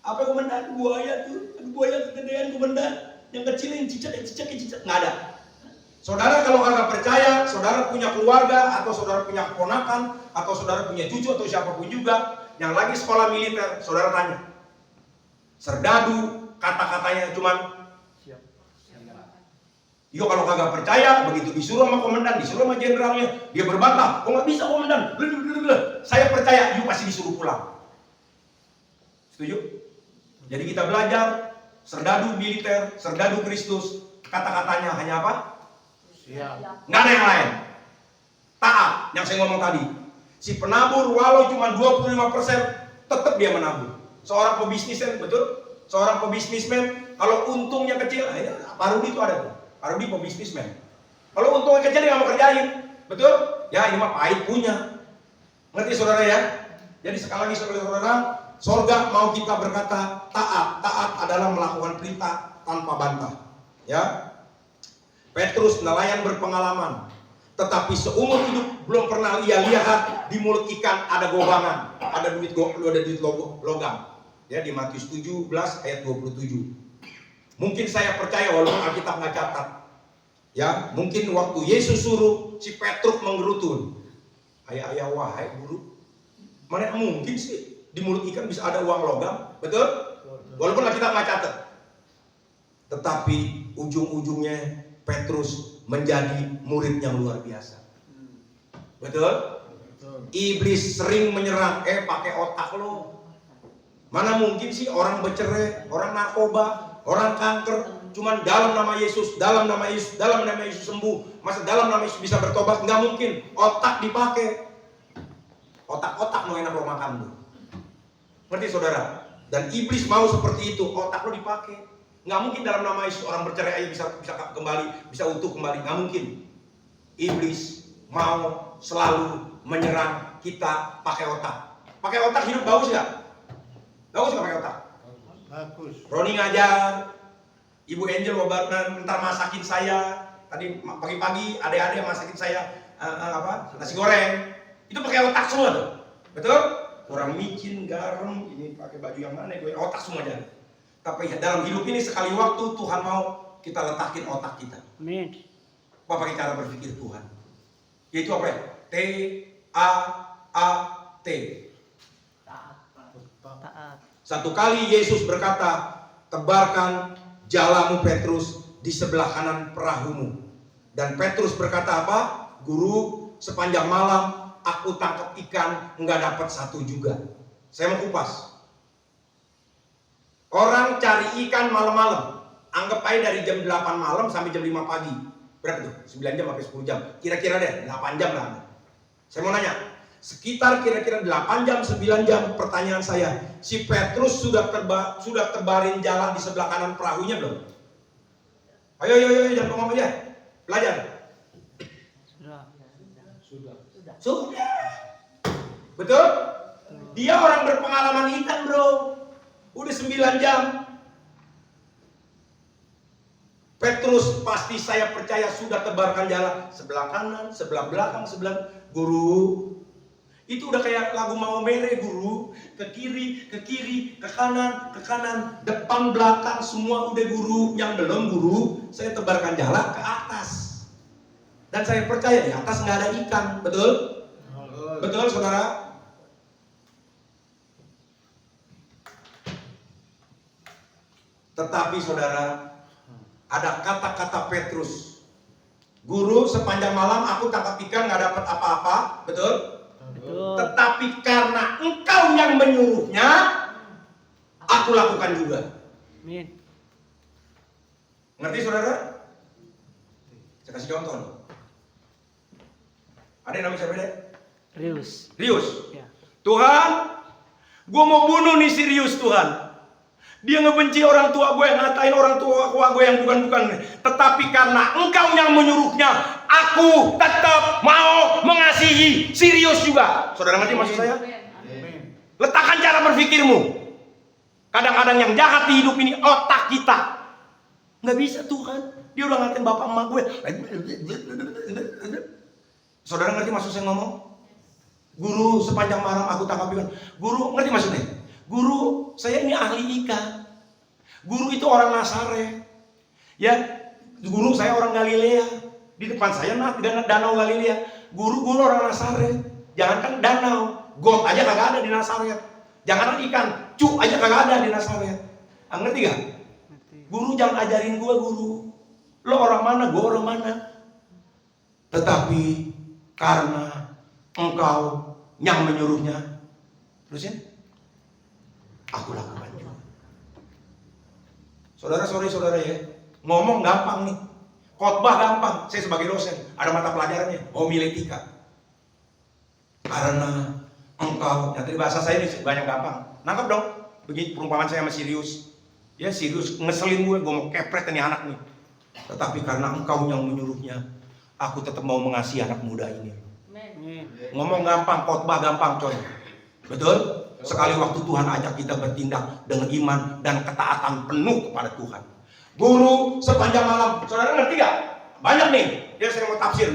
Apa komandan? Buaya tuh. Buaya kegedean komandan. Yang kecil yang cicak. Nggak ada. Saudara kalau kagak percaya, saudara punya keluarga, atau saudara punya keponakan, atau saudara punya cucu, atau siapapun juga yang lagi sekolah militer, saudara tanya. Serdadu, kata-katanya cuman yo kalau kagak percaya, begitu disuruh sama komandan, disuruh sama jenderalnya, dia berbantah, "Oh nggak bisa komandan, saya percaya," yuk pasti disuruh pulang. Setuju? Jadi kita belajar serdadu militer, serdadu Kristus, kata-katanya hanya apa? Nggak ada yang lain. Taat, yang saya ngomong tadi. Si penabur walau cuma 25%, tetap dia menabur. Seorang pebisnismen, betul? Seorang pebisnismen, kalau untungnya kecil, ya, Pak Rudi itu ada tuh. Pak Rudi pebisnismen. Kalau untungnya kecil dia nggak mau kerjain, betul? Ya ini mah pahit punya. Ngerti saudara ya? Jadi sekali lagi saudara, sorga mau kita berkata taat. Taat adalah melakukan perintah tanpa bantah. Ya. Petrus nelayan berpengalaman, tetapi seumur hidup belum pernah ia lihat di mulut ikan ada gobangan, ada duit logam. Ya di Matius 17 ayat 27. Mungkin saya percaya walaupun Alkitab nggak catat. Ya, mungkin waktu Yesus suruh si Petrus menggerutun. Ayah wahai guru, mana mungkin sih di mulut ikan bisa ada uang logam, betul? Walaupun Alkitab nggak catat. Tetapi ujung-ujungnya Petrus menjadi murid yang luar biasa. Betul? Iblis sering menyerang, pakai otak lo. Mana mungkin sih orang bercerai, orang narkoba, orang kanker, cuman dalam nama Yesus sembuh. Masa dalam nama Yesus bisa bertobat? Nggak mungkin. Otak dipakai. Otak-otak mau enak lo makan lo. Ngerti saudara? Dan iblis mau seperti itu, otak lo dipakai. Nggak mungkin dalam nama Yesus orang bercerai aja bisa kembali, bisa utuh kembali. Nggak mungkin. Iblis mau selalu menyerang kita pakai otak. Pakai otak hidup bagus nggak? Bagus nggak pakai otak? Bagus. Roni ngajar, Ibu Angel bentar masakin saya. Tadi pagi-pagi adik-adik masakin saya nasi goreng. Itu pakai otak semua tuh, betul? Kurang micin, garam, ini pakai baju yang mana? Gue otak semua jadi. Tapi dalam hidup ini sekali waktu Tuhan mau kita letakin otak kita. Amin. Apa pakai cara berpikir Tuhan? Yaitu apa ya? T-A-A-T. Taat. Satu kali Yesus berkata, tebarkan jalamu Petrus di sebelah kanan perahumu. Dan Petrus berkata apa? Guru, sepanjang malam aku tangkap ikan, nggak dapat satu juga. Saya mau kupas. Orang cari ikan malam-malam. Anggap aja dari jam 8 malam sampai jam 5 pagi. Berapa tuh? 9 jam sampai 10 jam. Kira-kira deh 8 jam lah. Saya mau nanya, sekitar kira-kira 8 jam, 9 jam, pertanyaan saya, si Petrus sudah tebarin jalan di sebelah kanan perahunya belum? Ayo, jangan ngomong aja. Belajar. Sudah. Betul? Dia orang berpengalaman ikan, bro. Udah 9 jam. Petrus pasti saya percaya sudah tebarkan jalan sebelah kanan, sebelah belakang, sebelah guru. Itu udah kayak lagu Mama Mere, guru. Ke kiri, ke kanan, depan, belakang, semua udah guru. Yang belum guru, saya tebarkan jalan ke atas. Dan saya percaya di atas nggak ada ikan, betul? Betul, saudara? Tetapi saudara, ada kata-kata Petrus. Guru, sepanjang malam aku tangkap ikan nggak dapat apa-apa, betul? Betul. Tetapi karena engkau yang menyuruhnya, aku lakukan juga. Amin. Ngerti saudara? Saya kasih contoh nih. Ada yang namanya siapa deh? Rius. Ya. Tuhan, gue mau bunuh nih si Rius, Tuhan. Dia ngebenci orang tua gue, ngatain orang tua gue yang bukan-bukan. Tetapi karena engkau yang menyuruhnya, aku tetap mau mengasihi si Rius juga. Saudara ngerti maksud saya? Amin. Letakkan cara berpikirmu. Kadang-kadang yang jahat di hidup ini otak kita. Nggak bisa Tuhan. Dia udah ngatain bapak emak gue. Saudara ngerti maksud saya ngomong? Guru, sepanjang malam aku tangkap ikan. Guru, ngerti maksudnya? Guru, saya ini ahli ikan. Guru itu orang Nazaret. Ya, guru saya orang Galilea. Di depan saya danau Galilea. Guru orang Nazaret. Jangankan danau, got aja kagak ada di Nazaret. Jangankan ikan, cu aja kagak ada di Nazaret. Ngerti gak? Guru jangan ajarin gue, guru. Lo orang mana, gue orang mana. Tetapi karena engkau yang menyuruhnya, terusin, aku lakukan juga. Saudara ya, ngomong gampang nih, khotbah gampang. Saya sebagai dosen ada mata pelajarannya, homiletika. Karena engkau, nanti bahasa saya ini banyak gampang. Nangkep dong, begini perumpamaan saya sama Sirius. Ya Sirius ngeselin gue mau kepret ini anak nih. Tetapi karena engkau yang menyuruhnya, aku tetap mau mengasihi anak muda ini. Amin. Ngomong gampang, khotbah gampang coy. Betul? Sekali waktu Tuhan ajak kita bertindak dengan iman dan ketaatan penuh kepada Tuhan. Guru, sepanjang malam, saudara ngerti gak? Banyak nih, ya saya mau tafsir.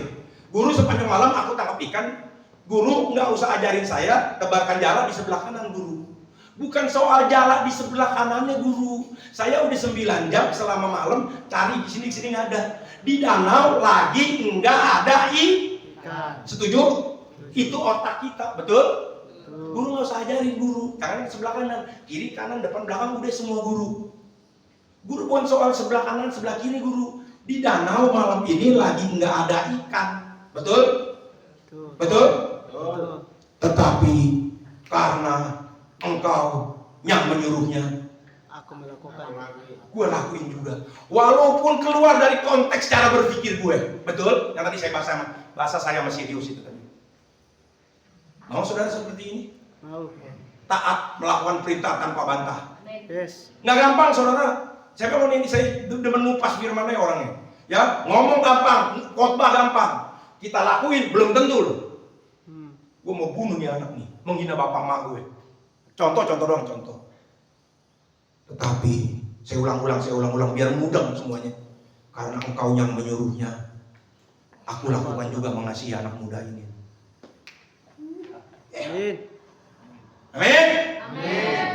Guru, sepanjang malam aku tangkap ikan. Guru nggak usah ajarin saya tebarkan jala di sebelah kanan, guru. Bukan soal jala di sebelah kanannya, guru. Saya udah 9 jam selama malam cari di sini nggak ada. Di danau lagi nggak ada ikan. Setuju? Itu otak kita, betul? Guru nggak usah ajarin, guru. Jangan sebelah kanan, kiri, kanan, depan, belakang udah semua guru. Guru bukan soal sebelah kanan, sebelah kiri, guru. Di danau malam ini lagi nggak ada ikan, betul? Betul? Tetapi karena engkau yang menyuruhnya, Aku melakukan. gue lakuin juga. Walaupun keluar dari konteks cara berpikir gue, betul? Yang tadi saya bahasa saya sama Sirius itu tadi. Mau saudara seperti ini? Mau. Taat melakukan perintah tanpa bantah. Yes. Nggak gampang saudara. Saya kalau ini saya demen ngupas firmannya orangnya. Ya ngomong gampang, khotbah gampang. Kita lakuin belum tentu loh. Gue mau bunuh nih anak nih, menghina bapak mak gue. Contoh doang, contoh. Tetapi saya ulang-ulang biar mudah semuanya. Karena engkau yang menyuruhnya, aku lakukan juga mengasihi anak muda ini. Amin. Amin. Amin.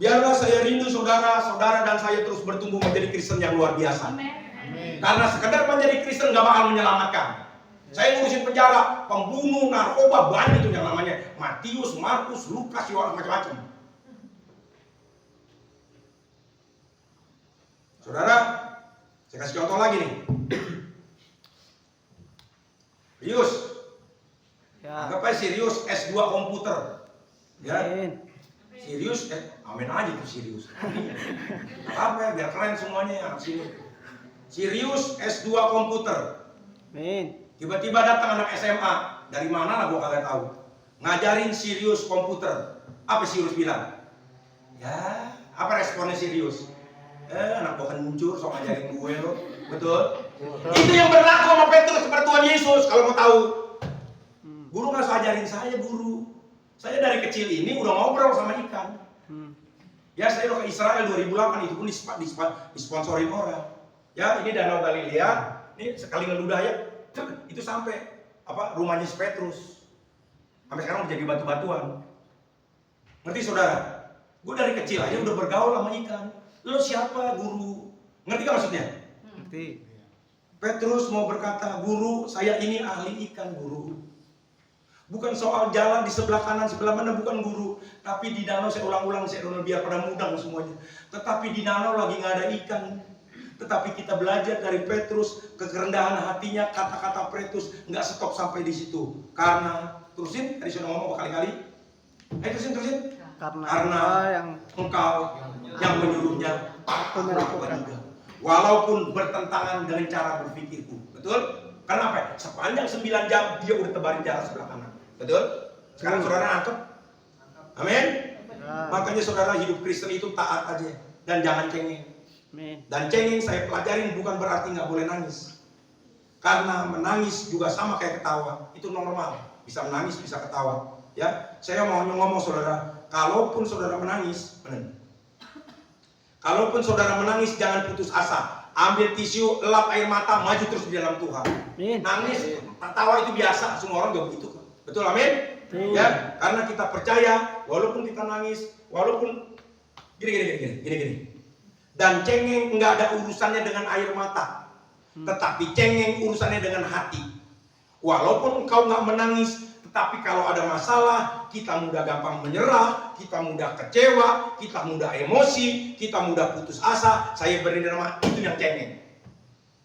Biarlah saya rindu saudara dan saya terus bertumbuh menjadi Kristen yang luar biasa. Amin. Karena sekedar menjadi Kristen nggak bakal menyelamatkan. Saya ngurusin penjara, pembunuh, narkoba, banyak itu yang namanya Matius, Markus, Lukas, Yohanes, macam-macam. Saudara, saya kasih contoh lagi nih. Rius, Ya. anggap aja Sirius S2 komputer. Ya, Amin. Sirius, amin aja tuh Sirius. Apa ya, biar keren semuanya ya sini. Sirius S2 komputer. Amin. Tiba-tiba datang anak SMA. Dari mana lah gua kagak tahu. Ngajarin Sirius komputer. Apa Sirius bilang? Ya, apa responnya Sirius? Anak gua kencur sok ngajarin gue lo. Betul? Itu yang berlaku sama Petrus seperti Tuhan Yesus kalau mau tahu. Guru nggak usah ajarin saya, guru. Saya dari kecil ini udah ngobrol sama ikan. Ya, saya udah ke Israel 2008, itu pun disponsorin orang. Ya, ini Danau Galilea, ini sekali ngeludah ya, itu sampai rumahnya si Petrus. Sampai sekarang udah jadi batu-batuan. Ngerti saudara? Gue dari kecil aja udah bergaul sama ikan. Lo siapa guru? Ngerti gak maksudnya? Ngerti. Petrus mau berkata, guru, saya ini ahli ikan, guru. Bukan soal jalan di sebelah kanan, sebelah mana, bukan guru. Tapi di danau, saya ulang-ulang, biar pada mudang semuanya. Tetapi di danau lagi nggak ada ikan. Tetapi kita belajar dari Petrus, kerendahan hatinya, kata-kata Petrus nggak stop sampai di situ. Karena, terusin, tadi sudah ngomong berkali-kali. Terusin. Karena engkau yang menyuruhnya, aku melakukan. Walaupun bertentangan dengan cara berpikirku. Betul? Karena apa? Sepanjang 9 jam dia udah tebarin jarak sebelah kanan. Betul? Sekarang saudara nangkep? Amin? Makanya saudara hidup Kristen itu taat aja. Dan jangan cengeng. Dan cengeng saya pelajarin bukan berarti nggak boleh nangis. Karena menangis juga sama kayak ketawa. Itu normal. Bisa menangis, bisa ketawa. Ya, saya mau ngomong saudara, kalaupun saudara menangis, kalaupun saudara menangis, jangan putus asa. Ambil tisu, lap air mata, maju terus di dalam Tuhan. Nangis, tertawa itu biasa, semua orang juga begitu. Betul, amin? Ya, karena kita percaya, walaupun kita nangis, walaupun gini. Dan cengeng nggak ada urusannya dengan air mata, tetapi cengeng urusannya dengan hati. Walaupun engkau nggak menangis, tetapi kalau ada masalah, kita mudah gampang menyerah, kita mudah kecewa, kita mudah emosi, kita mudah putus asa. Saya beri nama itu yang cengeng.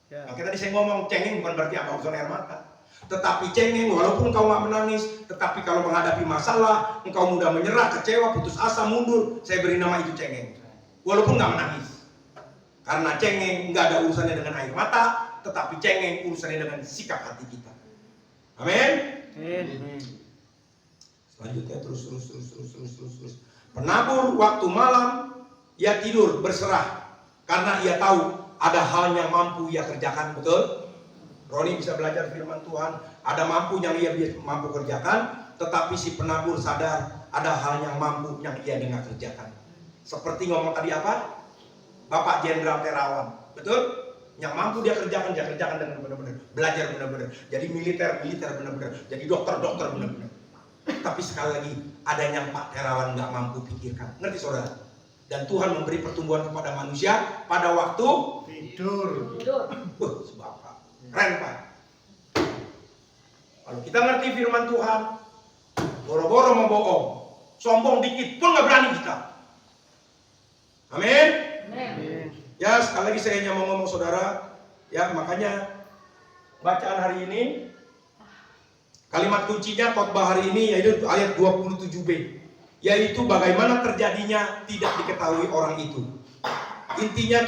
Makanya tadi saya ngomong cengeng bukan berarti apa urusan air mata. Tetapi cengeng walaupun engkau nggak menangis, tetapi kalau menghadapi masalah, engkau mudah menyerah, kecewa, putus asa, mundur. Saya beri nama itu cengeng. Walaupun nggak menangis. Karena cengeng nggak ada urusannya dengan air mata, tetapi cengeng urusannya dengan sikap hati kita. Amin. Selanjutnya terus. Penabur waktu malam ia tidur berserah karena ia tahu ada hal yang mampu ia kerjakan. Betul? Roni bisa belajar firman Tuhan. Ada mampu yang ia mampu kerjakan, tetapi si penabur sadar ada hal yang mampu yang ia nggak kerjakan. Seperti ngomong tadi apa? Bapak Jenderal Terawan. Betul? Yang mampu dia kerjakan dengan benar-benar. Belajar benar-benar. Jadi militer benar-benar. Jadi dokter benar-benar. Tapi sekali lagi, ada yang Pak Terawan nggak mampu pikirkan. Ngerti saudara? Dan Tuhan memberi pertumbuhan kepada manusia pada waktu tidur. Bapak. Keren Pak. Kalau kita ngerti firman Tuhan, boro-boro mau bohong, sombong dikit pun nggak berani kita. Amin. Ya, sekali lagi saya hanya mau ngomong saudara, ya makanya bacaan hari ini, kalimat kuncinya khotbah hari ini yaitu ayat 27b, yaitu bagaimana terjadinya tidak diketahui orang itu. Intinya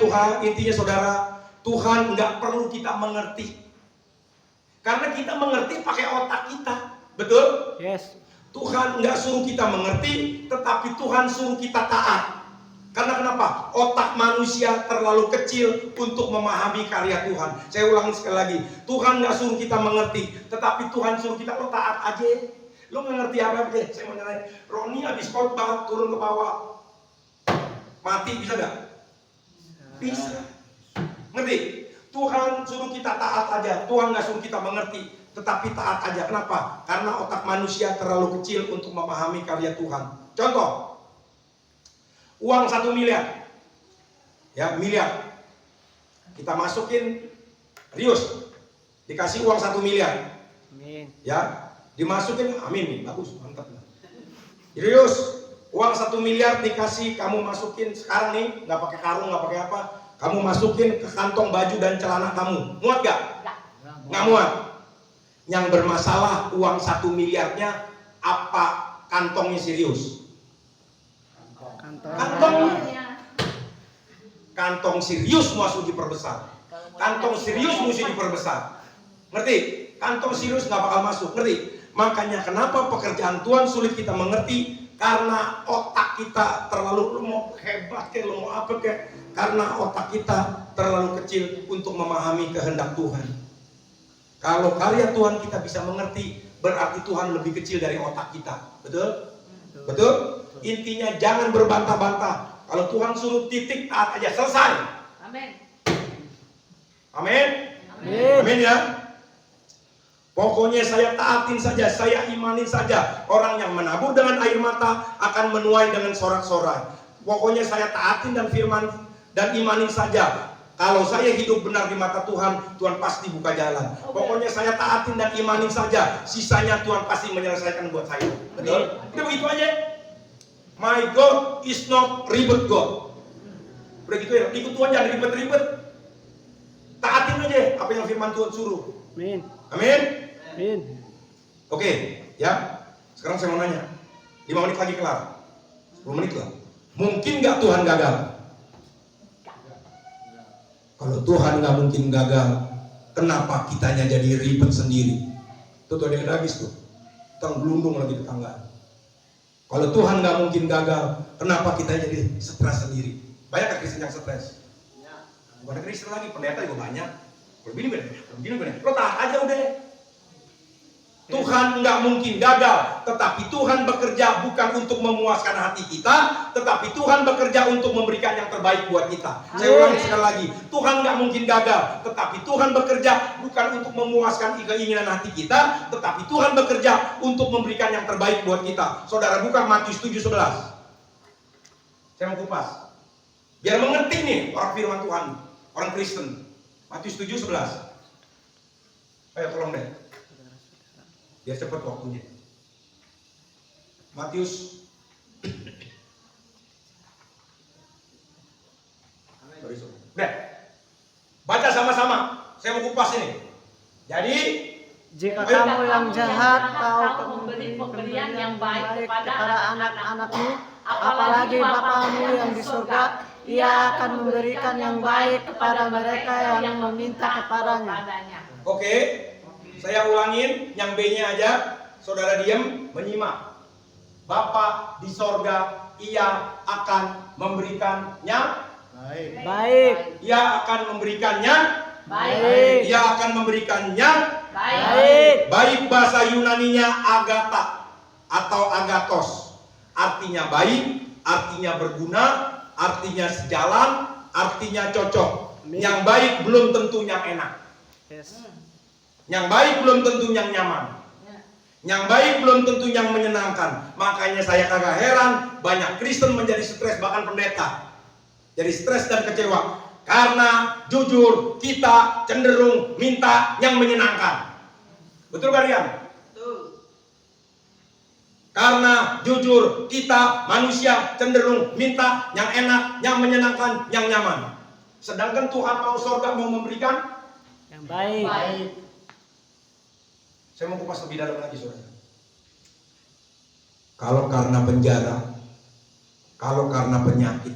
saudara, Tuhan nggak perlu kita mengerti, karena kita mengerti pakai otak kita, betul? Yes. Tuhan nggak suruh kita mengerti, tetapi Tuhan suruh kita taat. Karena kenapa? Otak manusia terlalu kecil untuk memahami karya Tuhan. Saya ulangi sekali lagi. Tuhan nggak suruh kita mengerti, tetapi Tuhan suruh kita lo taat aja. Lo nggak ngerti apa aja. Saya mau nanya, Roni habis khotbah turun ke bawah, mati bisa nggak? Bisa. Ngerti? Tuhan suruh kita taat aja. Tuhan nggak suruh kita mengerti, tetapi taat aja. Kenapa? Karena otak manusia terlalu kecil untuk memahami karya Tuhan. Contoh. Uang 1 miliar, ya miliar. Kita masukin Rius, dikasih uang 1 miliar. Amin. Ya, dimasukin, amin, bagus, mantap. Rius, uang 1 miliar dikasih, kamu masukin sekarang nih, nggak pakai karung, nggak pakai apa, kamu masukin ke kantong baju dan celana kamu, muat gak? Nggak muat. Yang bermasalah uang 1 miliarnya apa kantongnya Sirius? Kantong Sirius mesti diperbesar. Kantong Sirius mesti diperbesar. Ngerti? Kantong Sirius nggak bakal masuk. Ngerti? Makanya kenapa pekerjaan Tuhan sulit kita mengerti? Karena otak kita terlalu, lu mau hebat kayak, lu mau apa kayak, karena otak kita terlalu kecil untuk memahami kehendak Tuhan. Kalau karya Tuhan kita bisa mengerti, berarti Tuhan lebih kecil dari otak kita. Betul? Betul? Intinya jangan berbantah-bantah. Kalau Tuhan suruh titik, taat aja, selesai. Amin. Amin. Amin ya. Pokoknya saya taatin saja, saya imanin saja. Orang yang menabur dengan air mata akan menuai dengan sorak-sorai. Pokoknya saya taatin dan firman dan imanin saja. Kalau saya hidup benar di mata Tuhan, Tuhan pasti buka jalan. Pokoknya saya taatin dan imanin saja. Sisanya Tuhan pasti menyelesaikan buat saya. Betul? Udah begitu aja. My God is not ribet God. Udah gitu ya. Ikut Tuhan jangan ribet-ribet. Taatin aja apa yang firman Tuhan suruh. Amin. Amin. Amin. Oke, ya. Sekarang saya mau nanya. 5 menit lagi kelar. 10 menit lah. Mungkin nggak Tuhan gagal? Kalau Tuhan nggak mungkin gagal, kenapa kitanya jadi ribet sendiri? Tuh ada yang habis tuh. Gelundung lagi tetangga. Kalau Tuhan nggak mungkin gagal, kenapa kita jadi stres sendiri? Banyak Kristen yang stres. Bukan Kristen lagi, pendeta juga banyak. Begini bener. Lo tahan aja udah. Tuhan nggak mungkin gagal, tetapi Tuhan bekerja bukan untuk memuaskan hati kita, tetapi Tuhan bekerja untuk memberikan yang terbaik buat kita. Saya ulangi sekali lagi, Tuhan nggak mungkin gagal, tetapi Tuhan bekerja bukan untuk memuaskan keinginan hati kita, tetapi Tuhan bekerja untuk memberikan yang terbaik buat kita. Saudara buka Matius 7:11. Saya mau kupas, biar mengerti nih orang firman Tuhan, orang Kristen. Matius 7:11. Ayo tolong deh. Biar cepat waktunya. Matius. Udah. Baca sama-sama. Saya mau kupas ini. Jadi, Jika ayo. kamu yang jahat tahu memberi pemberian yang baik kepada anak-anakmu, apalagi Bapamu yang di surga, Ia akan memberikan yang baik kepada mereka yang meminta kepadanya. Oke. Saya ulangin yang B-nya aja. Saudara diam, menyimak. Bapa di sorga, Ia akan memberikannya Baik. Ia akan memberikannya Baik. Ia akan memberikannya Baik. Baik bahasa Yunaninya agata atau agatos. Artinya baik, artinya berguna, artinya sejalan, artinya cocok. Yang baik belum tentu yang enak. Yes. Yang baik belum tentu yang nyaman. Yang baik belum tentu yang menyenangkan. Makanya saya kagak heran banyak Kristen menjadi stres, bahkan pendeta jadi stres dan kecewa. Karena jujur kita cenderung minta yang menyenangkan. Betul gak Rian? Betul. Karena jujur kita manusia cenderung minta yang enak, yang menyenangkan, yang nyaman. Sedangkan Tuhan mau surga, mau memberikan Yang baik. Saya mau kupas lebih dalam lagi, saudara. Kalau karena penjara, kalau karena penyakit,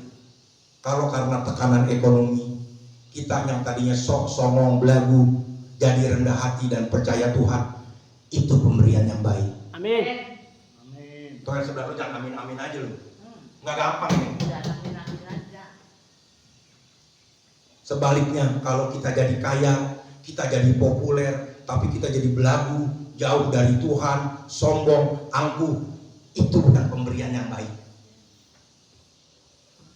kalau karena tekanan ekonomi, kita yang tadinya sok songong belagu jadi rendah hati dan percaya Tuhan, itu pemberian yang baik. Amin. Tuhan saudara, jangan amin aja lu. Nggak gampang nih. Sebaliknya, kalau kita jadi kaya, kita jadi populer, tapi kita jadi belagu, jauh dari Tuhan, sombong, angkuh, itu bukan pemberian yang baik.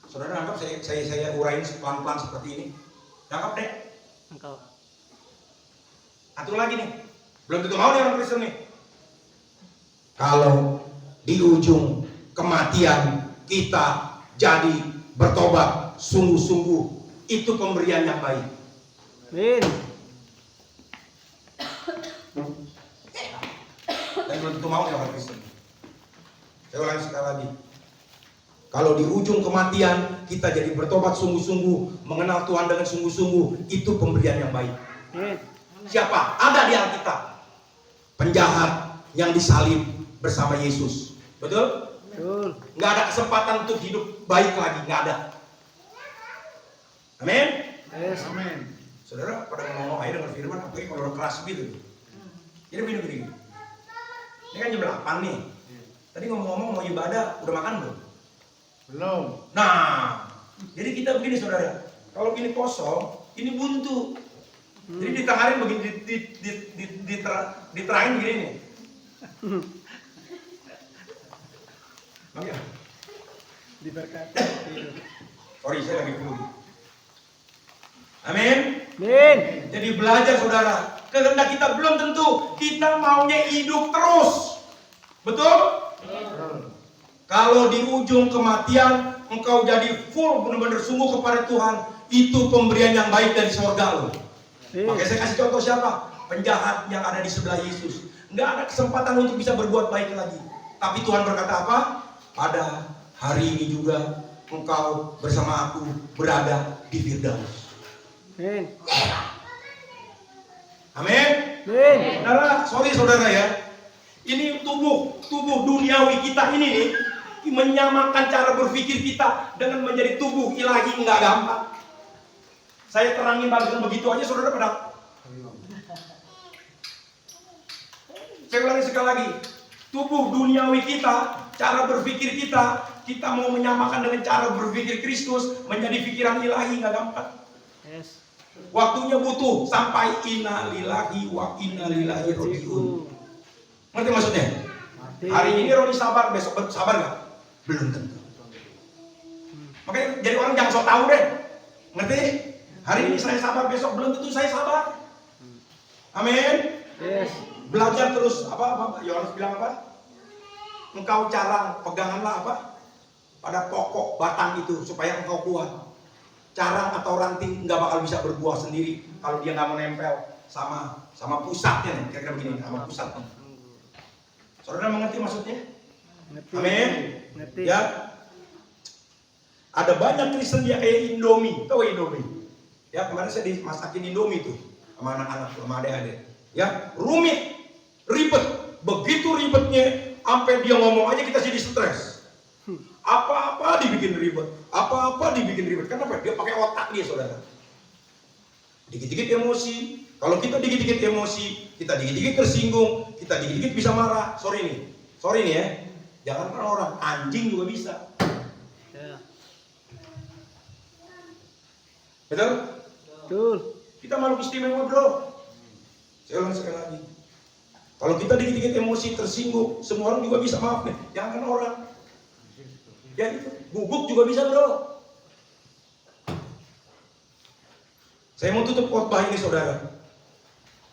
Saudara anggap saya urain pelan-pelan seperti ini. Nangkap deh. Engkau. Atur lagi nih. Belum tentu mau nih orang Kristen nih. Kalau di ujung kematian kita jadi bertobat sungguh-sungguh, itu pemberian yang baik. Amin. Dan belum tentu mau ya orang Kristen. Saya ulangi sekali lagi. Kalau di ujung kematian kita jadi bertobat sungguh-sungguh, mengenal Tuhan dengan sungguh-sungguh, itu pemberian yang baik. Amin. Siapa? Ada di Alkitab. Penjahat yang disalib bersama Yesus. Betul? Betul. Nggak ada kesempatan untuk hidup baik lagi, nggak ada. Amin. Yes. Amin. Saudara pada ngomong aja dengan firman, apalagi kalau udah keras gitu. Jadi begini. Ini kan jam 8 nih. Tadi ngomong-ngomong mau ibadah, udah makan belum? Belum. Nah, jadi kita begini saudara. Kalau ini kosong, ini buntu. Jadi ditengarin begini, diterangin begini nih. Bang ya? Diberkati. Sorry, saya lagi dulu. Amin. Amin. Jadi belajar saudara. Kehendak kita belum tentu. Kita maunya hidup terus. Betul? Kalau di ujung kematian engkau jadi full benar-benar sungguh kepada Tuhan, itu pemberian yang baik dari surga loh. Makanya saya kasih contoh siapa? Penjahat yang ada di sebelah Yesus. Nggak ada kesempatan untuk bisa berbuat baik lagi. Tapi Tuhan berkata apa? Pada hari ini juga engkau bersama aku berada di Firdaus. Amin. Amin. Amin. Saudara, sorry saudara ya. Ini tubuh duniawi kita ini nih, menyamakan cara berpikir kita dengan menjadi tubuh ilahi nggak gampang. Saya terangin bagian begitu aja saudara pada. Saya ulangi sekali lagi. Tubuh duniawi kita, cara berpikir kita mau menyamakan dengan cara berpikir Kristus menjadi pikiran ilahi nggak gampang. Yes. Waktunya butuh sampai inna lillahi wa inna ilaihi rajiun. Ngerti maksudnya? Hari ini Roni sabar, besok sabar nggak? Belum tentu. Makanya jadi orang jangan sok tahu deh. Ngerti? Hari ini saya sabar, besok belum tentu saya sabar. Amin. Yes. Belajar terus apa Yohanes bilang apa? Engkau carang, peganganlah apa? Pada pokok batang itu supaya engkau kuat. Carang atau ranting nggak bakal bisa berbuah sendiri kalau dia nggak menempel sama pusatnya nih, kira-kira begini, sama pusatnya. Saudara mengerti maksudnya? Ngerti. Amin. Ngerti. Ya. Ada banyak Kristen dia kayak Indomie, tahu Indomie? Ya kemarin saya dimasakin Indomie tuh sama anak-anak, sama adik-adik. Ya rumit, ribet, begitu ribetnya, sampai dia ngomong aja kita jadi stres. Apa-apa dibikin ribet, Kenapa? Dia pakai otak dia saudara. Dikit-dikit emosi. Kalau kita dikit-dikit emosi, kita dikit-dikit tersinggung, kita dikit-dikit bisa marah. Sorry nih ya. Jangan kan orang, anjing juga bisa. Ya. Betul? Betul. Kita makhluk istimewa bro. Saya ulang sekali lagi. Kalau kita dikit-dikit emosi, tersinggung, semua orang juga bisa, maaf nih. Jangan kan orang. Ya gitu. Gugup juga bisa bro. Saya mau tutup khotbah ini saudara.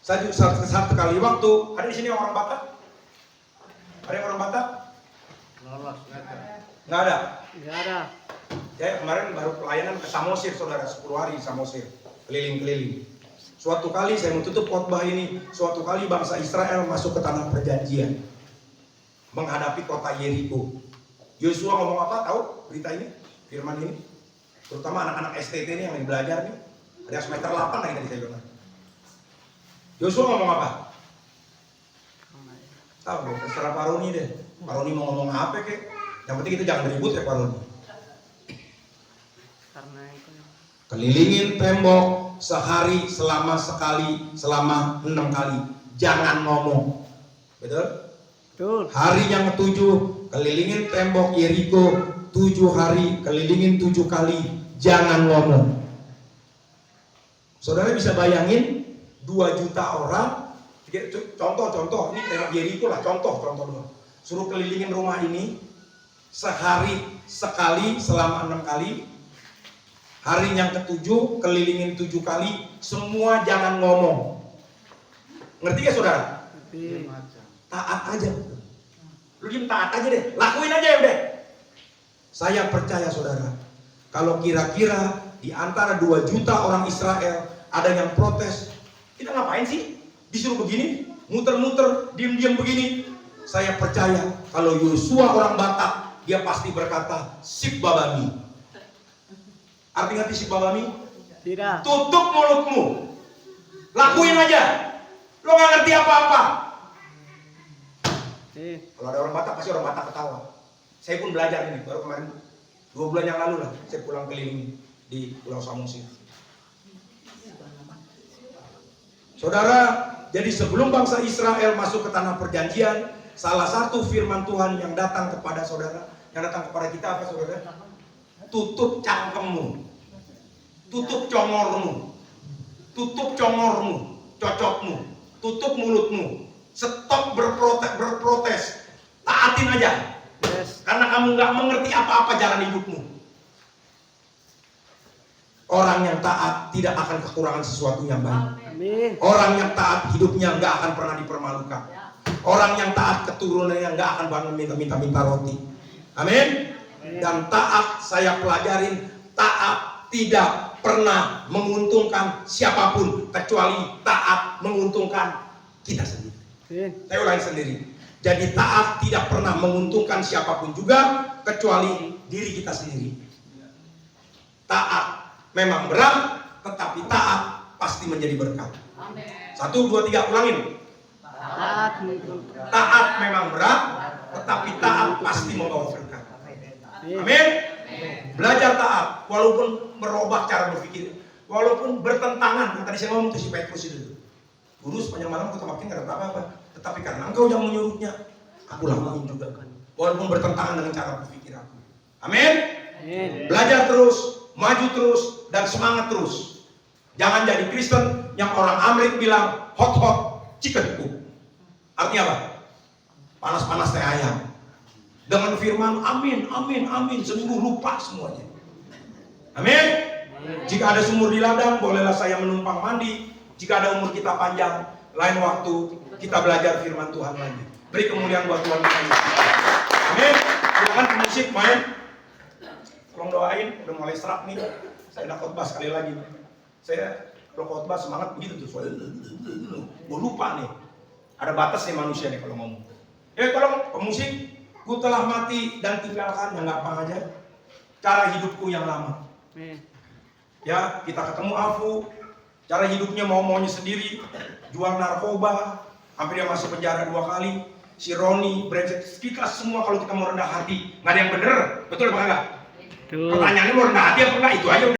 Saya satu kali waktu, ada di sini orang Batak? Ada yang orang Batak? Nggak ada. Nggak ada. Ya kemarin baru pelayanan ke Samosir saudara, 10 hari di Samosir, keliling-keliling. Suatu kali saya mau tutup khotbah ini, suatu kali bangsa Israel masuk ke tanah perjanjian, menghadapi kota Yeriko. Yosua ngomong apa? Tahu berita ini? Firman ini? Terutama anak-anak STT ini yang lagi belajar nih. Ada semester 8 lagi tadi saya bilang. Yosua ngomong apa? Tahu dong, terserah Pak Roni deh. Pak Roni mau ngomong apa kek? Yang penting kita jangan ribut ya Pak Roni. Karena itu. Kelilingin tembok sehari sekali selama 6 kali. Jangan ngomong. Betul? Betul. Hari yang ke-7 kelilingin tembok Yeriko 7 hari, kelilingin 7 kali. Jangan ngomong. Saudara bisa bayangin 2 juta orang, contoh ini tembok Yeriko lah, contoh doang. Suruh kelilingin rumah ini sehari sekali selama 6 kali. Hari yang ke-7 kelilingin 7 kali, semua jangan ngomong. Ngerti gak saudara? Ngerti. Taat aja. Lu diem taat aja deh, lakuin aja ya udah. Saya percaya saudara, kalau kira-kira di antara 2 juta orang Israel ada yang protes. Kita ngapain sih? Disuruh begini, muter-muter, diam-diam begini. Saya percaya kalau Yosua orang Batak, dia pasti berkata, sip babami. Arti ngerti sip babami? Tidak. Tutup mulutmu. Lakuin aja. Lo gak ngerti apa-apa. Kalau ada orang Batak, pasti orang Batak ketawa. Saya pun belajar ini, baru kemarin 2 bulan yang lalu lah, saya pulang keliling di Pulau Samosir. Saudara, jadi sebelum bangsa Israel masuk ke tanah perjanjian, salah satu firman Tuhan yang datang kepada saudara, yang datang kepada kita apa saudara? Tutup cangkemmu, tutup congormu, tutup congormu, cocokmu, tutup mulutmu, stop berprotes, taatin aja. Yes. Karena kamu nggak mengerti apa-apa jalan hidupmu. Orang yang taat tidak akan kekurangan sesuatu yang baik. Amin. Orang yang taat hidupnya nggak akan pernah dipermalukan. Orang yang taat keturunannya nggak akan bangun minta roti. Amin. Dan taat saya pelajarin, taat tidak pernah menguntungkan siapapun kecuali taat menguntungkan kita sendiri. Amin. Saya ulangi sendiri. Jadi taat tidak pernah menguntungkan siapapun juga kecuali diri kita sendiri. Taat memang berat, tetapi taat pasti menjadi berkat. 1, 2, 3, ulangin. Taat. Taat memang berat, tetapi taat pasti membawa berkat. Amin. Belajar taat, walaupun merubah cara berpikir, walaupun bertentangan. Tadi saya ngomong ke si Petrus itu, guru sepanjang malam aku temakin gak ada apa-apa, tetapi karena engkau yang menyuruhnya, aku lakuin juga. Walaupun bertentangan dengan cara berpikir aku. Amin. Belajar terus, maju terus, dan semangat terus. Jangan jadi Kristen yang orang Amerika bilang hot chicken cook. Artinya apa? Panas-panas teh ayam. Dengan firman amin, seluruh lupa semuanya. Amin. Jika ada sumur di ladang, bolehlah saya menumpang mandi. Jika ada umur kita panjang, lain waktu kita belajar firman Tuhan lagi. Beri kemuliaan buat Tuhan. Amin. Silakan musik main. Tolong doain, udah mulai serak nih. Saya udah khotbah sekali lagi. Saya kalau khotbah semangat begitu tuh. Gue lupa nih. Ada batas nih manusia nih kalau ngomong. Tolong pemusik, ku telah mati dan tinggalkan yang nggak apa aja cara hidupku yang lama. Ya, kita ketemu Afu, cara hidupnya mau-maunya sendiri, jual narkoba, hampir dia masuk penjara 2 kali. Si Roni, brengsek, kita semua kalau kita mau rendah hati, nggak ada yang bener, betul apa enggak? Pertanyaannya mau rendah hati apa enggak? Itu aja.